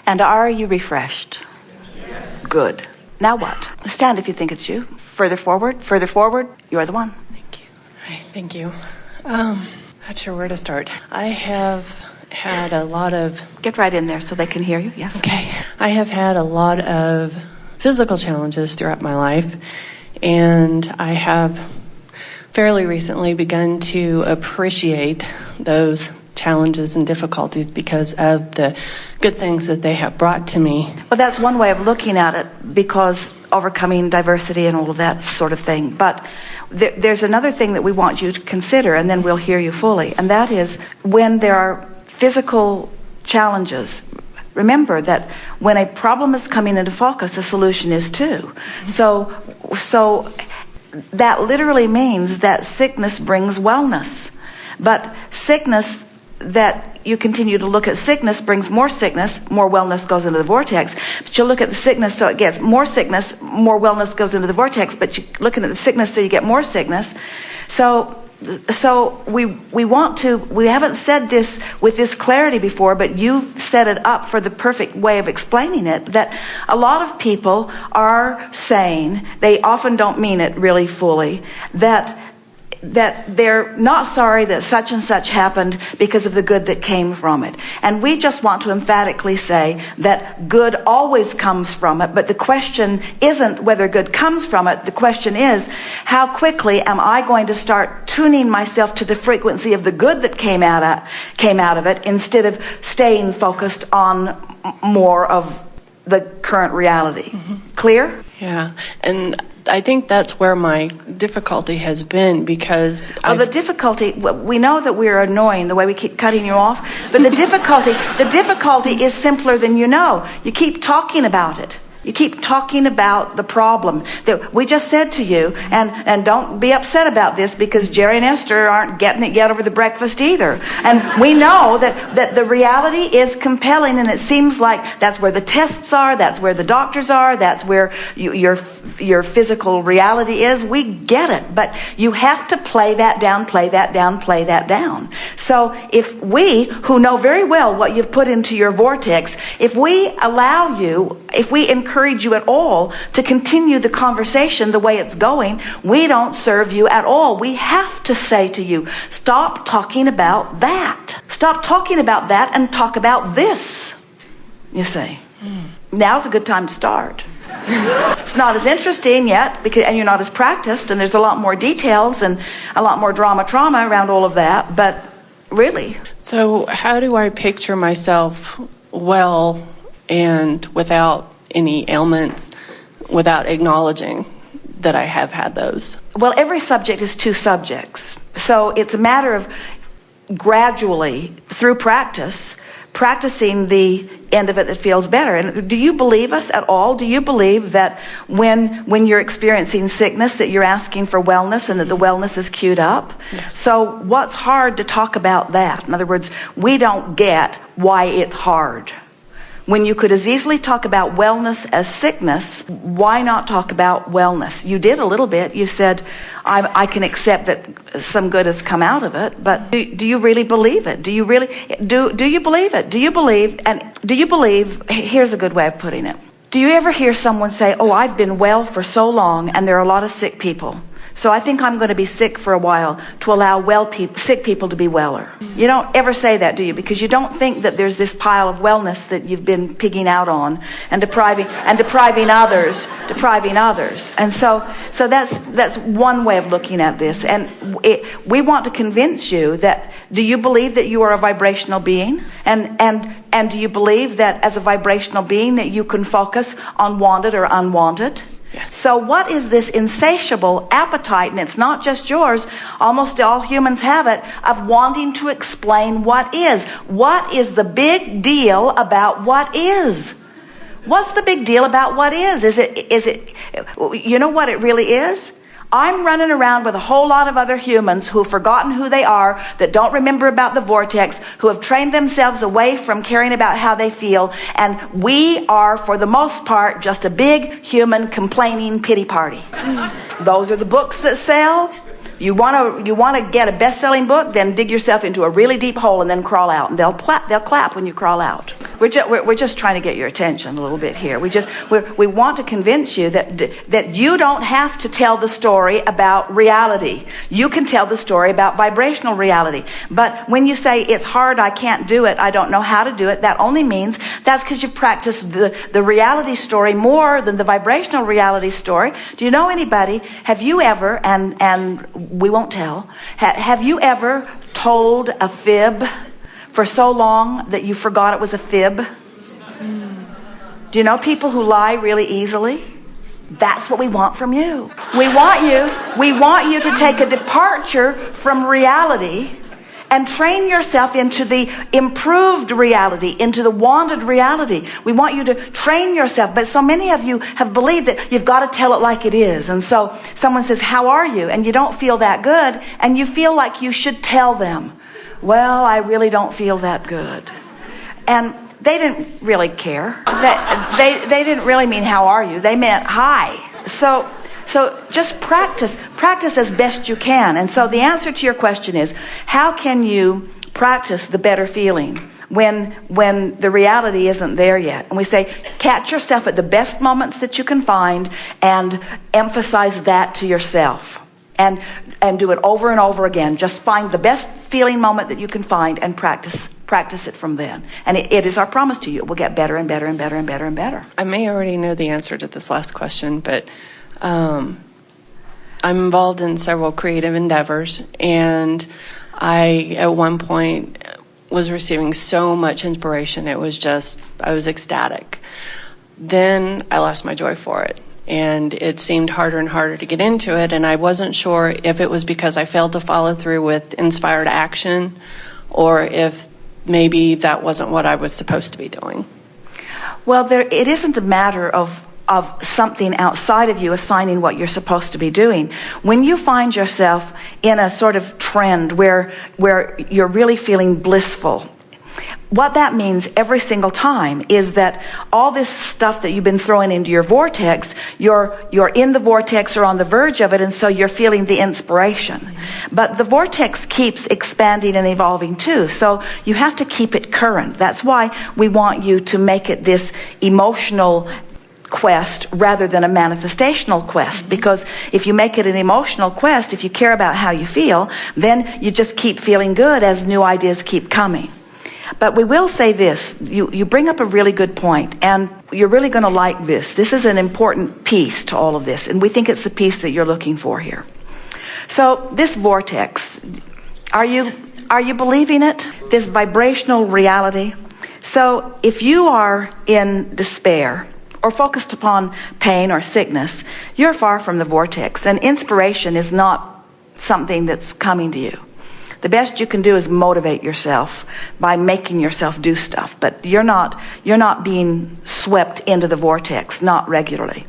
And are you refreshed? Yes. Good. Now what? Stand if you think it's you. Further forward. Further forward. You're the one. Thank you. Hi, thank you. Not sure where to start. I have had a lot of... Get right in there so they can hear you. Yes. Okay. I have had a lot of physical challenges throughout my life, and I have fairly recently begun to appreciate those challenges and difficulties because of the good things that they have brought to me. Well, that's one way of looking at it, because overcoming diversity and all of that sort of thing. But there's another thing that we want you to consider, and then we'll hear you fully, and that is when there are physical challenges, remember that when a problem is coming into focus, a solution is too. So that literally means that sickness brings wellness. But sickness, that you continue to look at sickness, brings more wellness goes into the vortex. But you look at the sickness, so it gets more sickness, more wellness goes into the vortex. But you're looking at the sickness, so you get more sickness. So we haven't said this with this clarity before, but you've set it up for the perfect way of explaining it, that a lot of people are saying, they often don't mean it really fully, that they're not sorry that such and such happened because of the good that came from it. And we just want to emphatically say that good always comes from it, but the question isn't whether good comes from it. The question is, how quickly am I going to start tuning myself to the frequency of the good that came out of it, instead of staying focused on more of the current reality. Mm-hmm. Clear? Yeah. And I think that's where my difficulty has been, because the difficulty, we know that we're annoying the way we keep cutting you off, but the difficulty is simpler than you know. You keep talking about it. You keep talking about the problem that we just said to you, and don't be upset about this, because Jerry and Esther aren't getting it yet over the breakfast either. And we know that the reality is compelling, and it seems like that's where the tests are, that's where the doctors are, that's where your physical reality is. We get it, but you have to play that down, play that down, play that down. So if we, who know very well what you've put into your vortex, if we allow you, if we encourage you at all to continue the conversation the way it's going, we don't serve you at all. We have to say to you, stop talking about that. Stop talking about that and talk about this. You see, now's a good time to start. It's not as interesting yet, and you're not as practiced, and there's a lot more details and a lot more trauma around all of that, but really. So how do I picture myself well and without any ailments, without acknowledging that I have had those? Well, every subject is two subjects. So it's a matter of gradually, through practicing the end of it that feels better. And do you believe us at all? Do you believe that when you're experiencing sickness, that you're asking for wellness and that the wellness is queued up? Yes. So what's hard to talk about that? In other words, we don't get why it's hard. When you could as easily talk about wellness as sickness, why not talk about wellness? You did a little bit. You said, I can accept that some good has come out of it, but do you really believe it? Do you really, do you believe it? Do you believe, here's a good way of putting it. Do you ever hear someone say, oh, I've been well for so long and there are a lot of sick people, so I think I'm going to be sick for a while to allow sick people to be weller? You don't ever say that, do you? Because you don't think that there's this pile of wellness that you've been pigging out on and depriving others. And so that's one way of looking at this. And we want to convince you that, do you believe that you are a vibrational being? And do you believe that as a vibrational being that you can focus on wanted or unwanted? Yes. So what is this insatiable appetite, and it's not just yours, almost all humans have it, of wanting to explain what is? What is the big deal about what is? What's the big deal about what is? Is it, you know what it really is? I'm running around with a whole lot of other humans who have forgotten who they are, that don't remember about the vortex, who have trained themselves away from caring about how they feel, and we are, for the most part, just a big human complaining pity party. Those are the books that sell. You want to get a best-selling book, then dig yourself into a really deep hole and then crawl out. And they'll clap when you crawl out. We're just trying to get your attention a little bit here. We want to convince you that you don't have to tell the story about reality. You can tell the story about vibrational reality. But when you say it's hard, I can't do it, I don't know how to do it, that only means that's because you've practiced the reality story more than the vibrational reality story. Do you know anybody? Have you ever, and we won't tell, have you ever told a fib for so long that you forgot it was a fib? Do you know people who lie really easily? That's what we want from you. We want you to take a departure from reality and train yourself into the improved reality, into the wanted reality. We want you to train yourself. But so many of you have believed that you've got to tell it like it is. And so someone says, how are you? And you don't feel that good. And you feel like you should tell them, well, I really don't feel that good. And they didn't really care. They didn't really mean, how are you? They meant, hi. So just practice as best you can. And so the answer to your question is, how can you practice the better feeling when the reality isn't there yet? And we say, catch yourself at the best moments that you can find and emphasize that to yourself. And do it over and over again. Just find the best feeling moment that you can find and practice it from then. And it is our promise to you. It will get better and better and better and better and better. I may already know the answer to this last question, but I'm involved in several creative endeavors, and I, at one point, was receiving so much inspiration. I was ecstatic. Then I lost my joy for it, and it seemed harder and harder to get into it, and I wasn't sure if it was because I failed to follow through with inspired action, or if maybe that wasn't what I was supposed to be doing. Well, it isn't a matter of something outside of you assigning what you're supposed to be doing. When you find yourself in a sort of trend where you're really feeling blissful, what that means every single time is that all this stuff that you've been throwing into your vortex, you're in the vortex or on the verge of it, and so you're feeling the inspiration. But the vortex keeps expanding and evolving too, so you have to keep it current. That's why we want you to make it this emotional quest rather than a manifestational quest, because if you make it an emotional quest, if you care about how you feel, then you just keep feeling good as new ideas keep coming. But we will say this, you bring up a really good point, and you're really going to like this. This is an important piece to all of this, and we think it's the piece that you're looking for here. So this vortex, are you believing it? This vibrational reality? So if you are in despair or focused upon pain or sickness, you're far from the vortex, and inspiration is not something that's coming to you. The best you can do is motivate yourself by making yourself do stuff, but you're not being swept into the vortex, not regularly.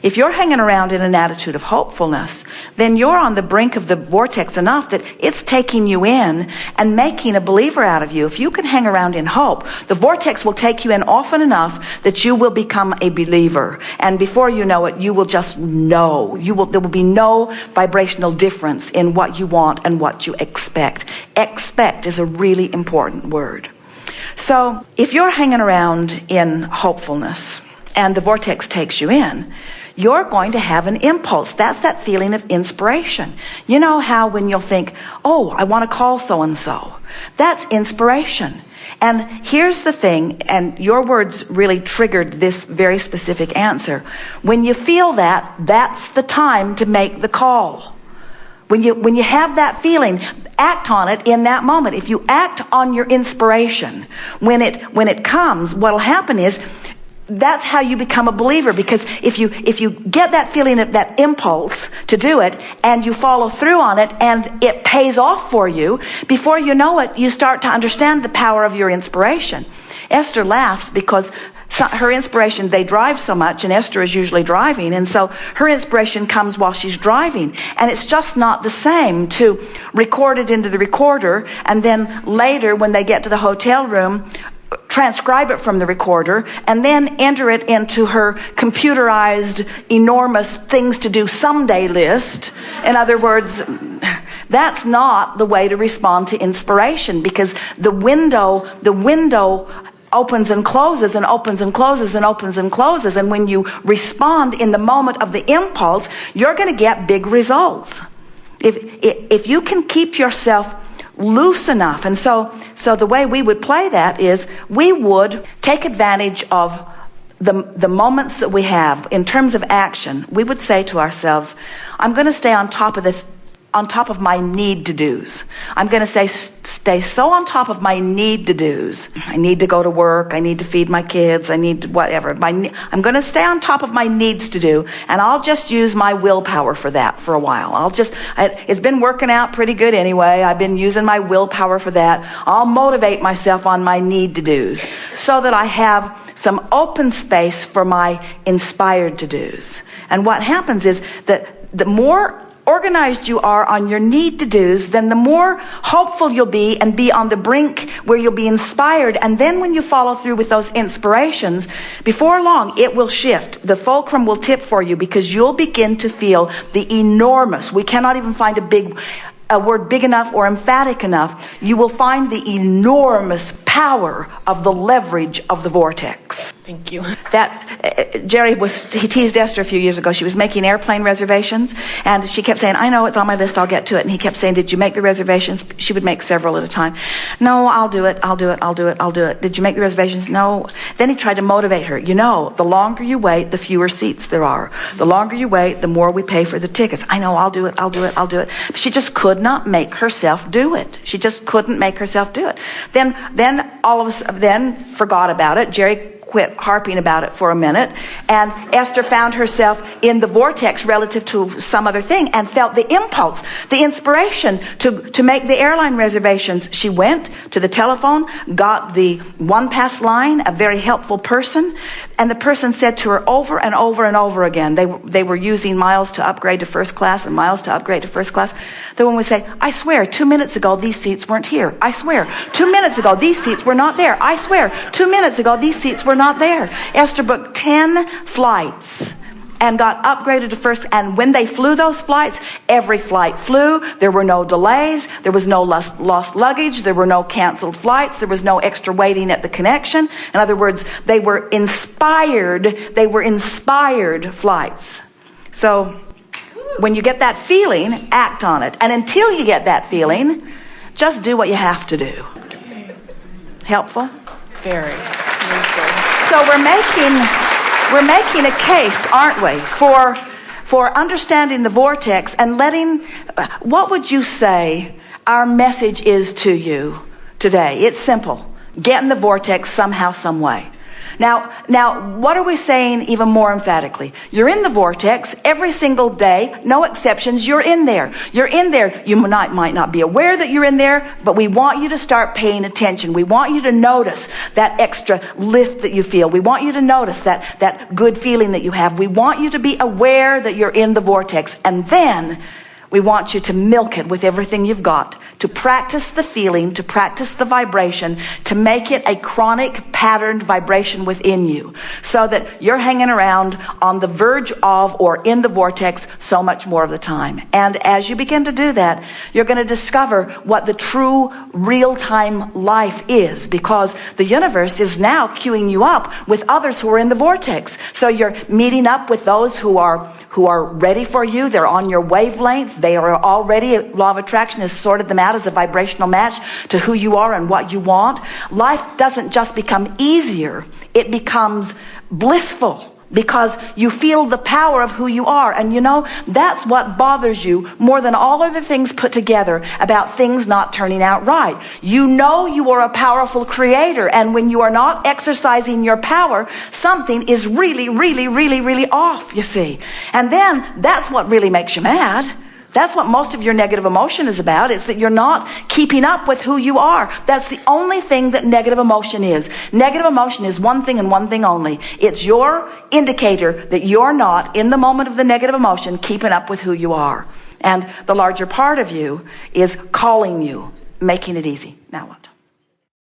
If you're hanging around in an attitude of hopefulness, then you're on the brink of the vortex enough that it's taking you in and making a believer out of you. If you can hang around in hope, the vortex will take you in often enough that you will become a believer. And before you know it, you will just know. There will be no vibrational difference in what you want and what you expect. Expect is a really important word. So if you're hanging around in hopefulness and the vortex takes you in, you're going to have an impulse. That's that feeling of inspiration. You know how when you'll think, oh, I want to call so-and-so. That's inspiration. And here's the thing, and your words really triggered this very specific answer. When you feel that, that's the time to make the call. When you have that feeling, act on it in that moment. If you act on your inspiration, when it comes, what'll happen is, that's how you become a believer, because if you get that feeling of that impulse to do it and you follow through on it and it pays off for you, before you know it, you start to understand the power of your inspiration. Esther laughs because her inspiration, they drive so much, and Esther is usually driving, and so her inspiration comes while she's driving, and it's just not the same to record it into the recorder and then later when they get to the hotel room transcribe it from the recorder, and then enter it into her computerized, enormous things to do someday list. In other words, that's not the way to respond to inspiration, because the window opens and closes and opens and closes and opens and closes. And when you respond in the moment of the impulse, you're going to get big results. If you can keep yourself loose enough. And so the way we would play that is we would take advantage of the moments that we have in terms of action. We would say to ourselves, I'm going to stay on top of my need to do's. I'm going to stay so on top of my need to do's. I need to go to work. I need to feed my kids. I need to whatever. I'm going to stay on top of my needs to do, and I'll just use my willpower for that for a while. It's been working out pretty good anyway. I've been using my willpower for that. I'll motivate myself on my need to do's so that I have some open space for my inspired to do's. And what happens is that the more organized you are on your need to do's, then the more hopeful you'll be and be on the brink where you'll be inspired. And then when you follow through with those inspirations, before long it will shift. The fulcrum will tip for you, because you'll begin to feel the enormous, we cannot even find a word big enough or emphatic enough, you will find the enormous power of the leverage of the vortex. Thank you. Jerry he teased Esther a few years ago. She was making airplane reservations, and she kept saying, I know, it's on my list, I'll get to it. And he kept saying, did you make the reservations? She would make several at a time. No, I'll do it. Did you make the reservations? No. Then he tried to motivate her. You know, the longer you wait, the fewer seats there are. The longer you wait, the more we pay for the tickets. I know, I'll do it. But she just could not make herself do it. She just couldn't make herself do it. Then all of us forgot about it. Jerry quit harping about it for a minute, and Esther found herself in the vortex relative to some other thing and felt the impulse, the inspiration to make the airline reservations. She went to the telephone, got the one-pass line, a very helpful person, and the person said to her over and over and over again, they were using miles to upgrade to first class and miles to upgrade to first class. The woman would say, I swear, 2 minutes ago these seats weren't here. I swear, 2 minutes ago these seats were not there. I swear, 2 minutes ago these seats were not there. Esther booked 10 flights and got upgraded to first. And when they flew those flights, every flight flew. There were no delays. There was no lost luggage. There were no canceled flights. There was no extra waiting at the connection. In other words, they were inspired. They were inspired flights. So when you get that feeling, act on it. And until you get that feeling, just do what you have to do. Helpful? Very. So we're making a case, aren't we, for understanding the vortex and letting. What would you say our message is to you today? It's simple: get in the vortex somehow, some way. Now, what are we saying even more emphatically? You're in the vortex every single day, no exceptions. You're in there. You're in there. You might not be aware that you're in there, but we want you to start paying attention. We want you to notice that extra lift that you feel. We want you to notice that good feeling that you have. We want you to be aware that you're in the vortex, and then we want you to milk it with everything you've got, to practice the feeling, to practice the vibration, to make it a chronic patterned vibration within you, so that you're hanging around on the verge of or in the vortex so much more of the time. And as you begin to do that, you're going to discover what the true real-time life is, because the universe is now queuing you up with others who are in the vortex. So you're meeting up with those who are ready for you. They're on your wavelength. They are already, law of attraction has sorted them out as a vibrational match to who you are and what you want. Life doesn't just become easier, it becomes blissful, because you feel the power of who you are. And you know, that's what bothers you more than all other things put together about things not turning out right. You know you are a powerful creator, and when you are not exercising your power, something is really, really, really, really off, you see. And then that's what really makes you mad. That's what most of your negative emotion is about. It's that you're not keeping up with who you are. That's the only thing that negative emotion is. Negative emotion is one thing and one thing only. It's your indicator that you're not, in the moment of the negative emotion, keeping up with who you are. And the larger part of you is calling you, making it easy. Now what?